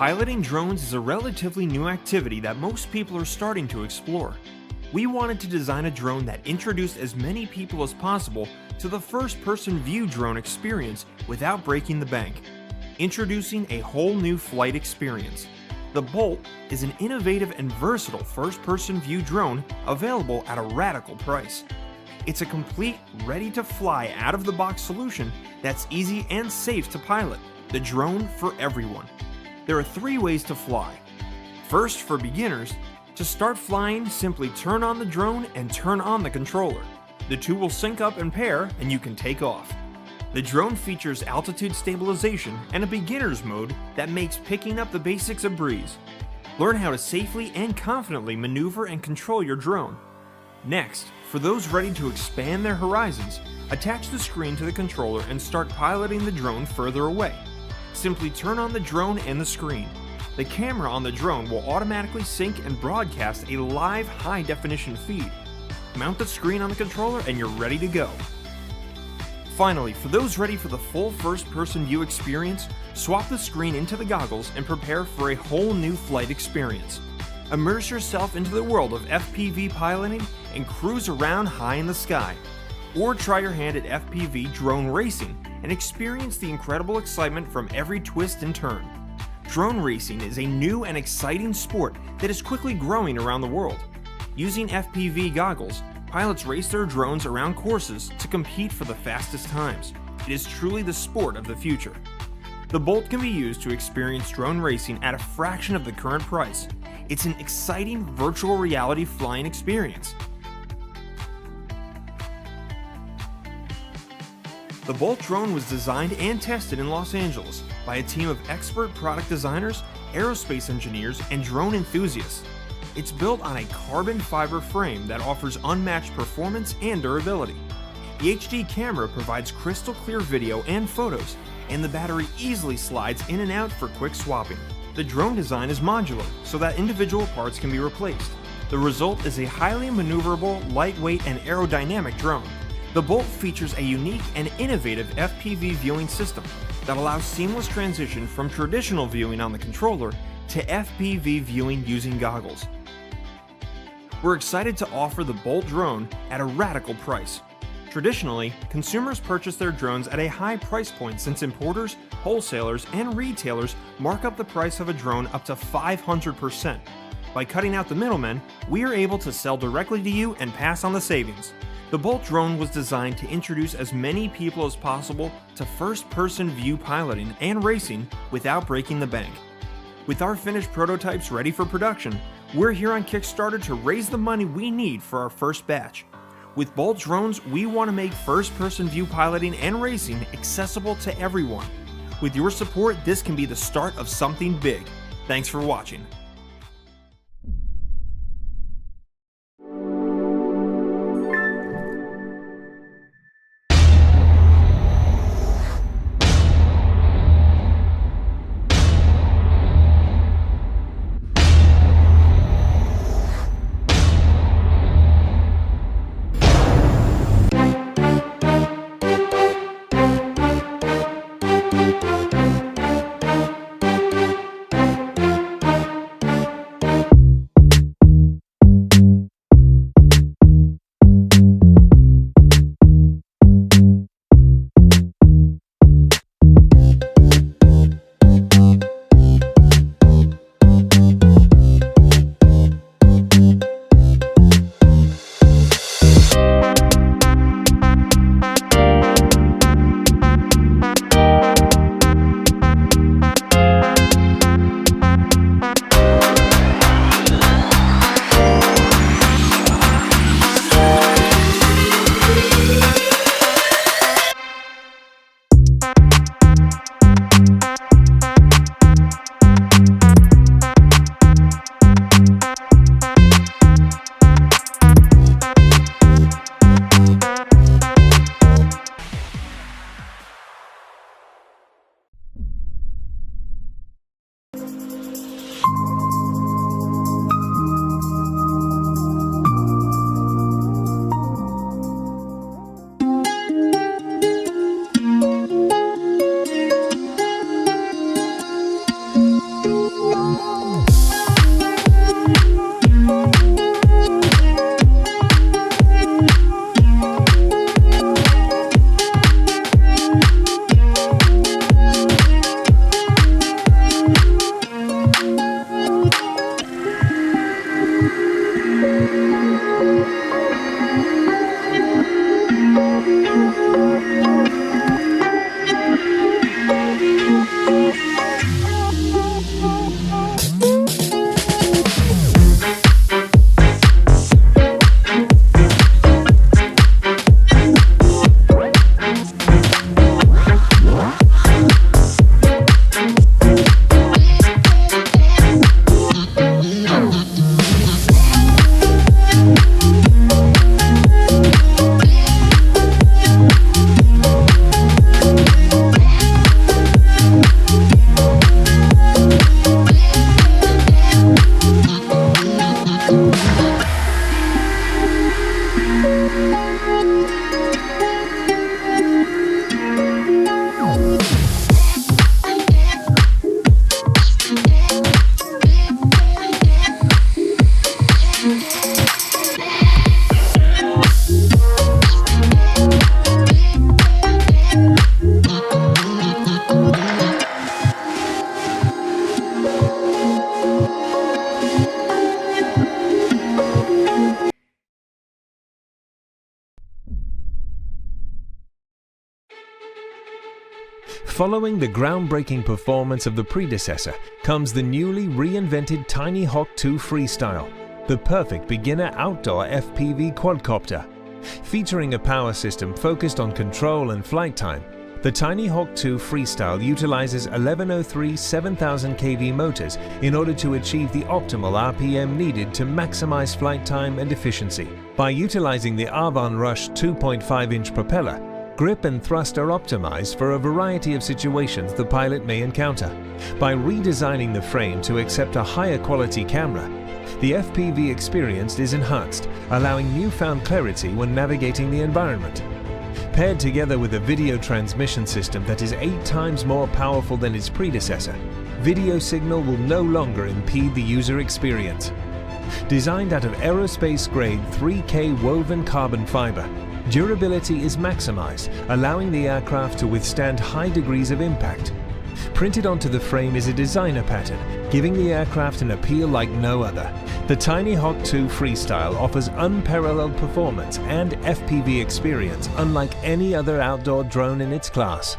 Piloting drones is a relatively new activity that most people are starting to explore. We wanted to design a drone that introduced as many people as possible to the first-person view drone experience without breaking the bank. Introducing a whole new flight experience. The Bolt is an innovative and versatile first-person view drone available at a radical price. It's a complete, ready-to-fly, out-of-the-box solution that's easy and safe to pilot. The drone for everyone. There are 3 ways to fly. First, for beginners, to start flying, simply turn on the drone and turn on the controller. The two will sync up and pair, and you can take off. The drone features altitude stabilization and a beginner's mode that makes picking up the basics a breeze. Learn how to safely and confidently maneuver and control your drone. Next, for those ready to expand their horizons, attach the screen to the controller and start piloting the drone further away. Simply turn on the drone and the screen. The camera on the drone will automatically sync and broadcast a live high-definition feed. Mount the screen on the controller and you're ready to go. Finally, for those ready for the full first-person view experience, swap the screen into the goggles and prepare for a whole new flight experience. Immerse yourself into the world of FPV piloting and cruise around high in the sky. Or try your hand at FPV drone racing and experience the incredible excitement from every twist and turn. Drone racing is a new and exciting sport that is quickly growing around the world. Using FPV goggles, pilots race their drones around courses to compete for the fastest times. It is truly the sport of the future. The Bolt can be used to experience drone racing at a fraction of the current price. It's an exciting virtual reality flying experience. The Bolt drone was designed and tested in Los Angeles by a team of expert product designers, aerospace engineers, and drone enthusiasts. It's built on a carbon fiber frame that offers unmatched performance and durability. The HD camera provides crystal clear video and photos, and the battery easily slides in and out for quick swapping. The drone design is modular, so that individual parts can be replaced. The result is a highly maneuverable, lightweight, and aerodynamic drone. The Bolt features a unique and innovative FPV viewing system that allows seamless transition from traditional viewing on the controller to FPV viewing using goggles. We're excited to offer the Bolt drone at a radical price. Traditionally, consumers purchase their drones at a high price point since importers, wholesalers, and retailers mark up the price of a drone up to 500%. By cutting out the middlemen, we are able to sell directly to you and pass on the savings. The Bolt drone was designed to introduce as many people as possible to first-person view piloting and racing without breaking the bank. With our finished prototypes ready for production, we're here on Kickstarter to raise the money we need for our first batch. With Bolt drones, we want to make first-person view piloting and racing accessible to everyone. With your support, this can be the start of something big. Thanks for watching. Following the groundbreaking performance of the predecessor comes the newly reinvented Tinyhawk 2 Freestyle, the perfect beginner outdoor FPV quadcopter. Featuring a power system focused on control and flight time, the Tinyhawk 2 Freestyle utilizes 1103 7000 kV motors in order to achieve the optimal RPM needed to maximize flight time and efficiency. By utilizing the Avon Rush 2.5-inch propeller, grip and thrust are optimized for a variety of situations the pilot may encounter. By redesigning the frame to accept a higher quality camera, the FPV experience is enhanced, allowing newfound clarity when navigating the environment. Paired together with a video transmission system that is 8 times more powerful than its predecessor, video signal will no longer impede the user experience. Designed out of aerospace-grade 3K woven carbon fiber, durability is maximized, allowing the aircraft to withstand high degrees of impact. Printed onto the frame is a designer pattern, giving the aircraft an appeal like no other. The Tinyhawk 2 Freestyle offers unparalleled performance and FPV experience unlike any other outdoor drone in its class.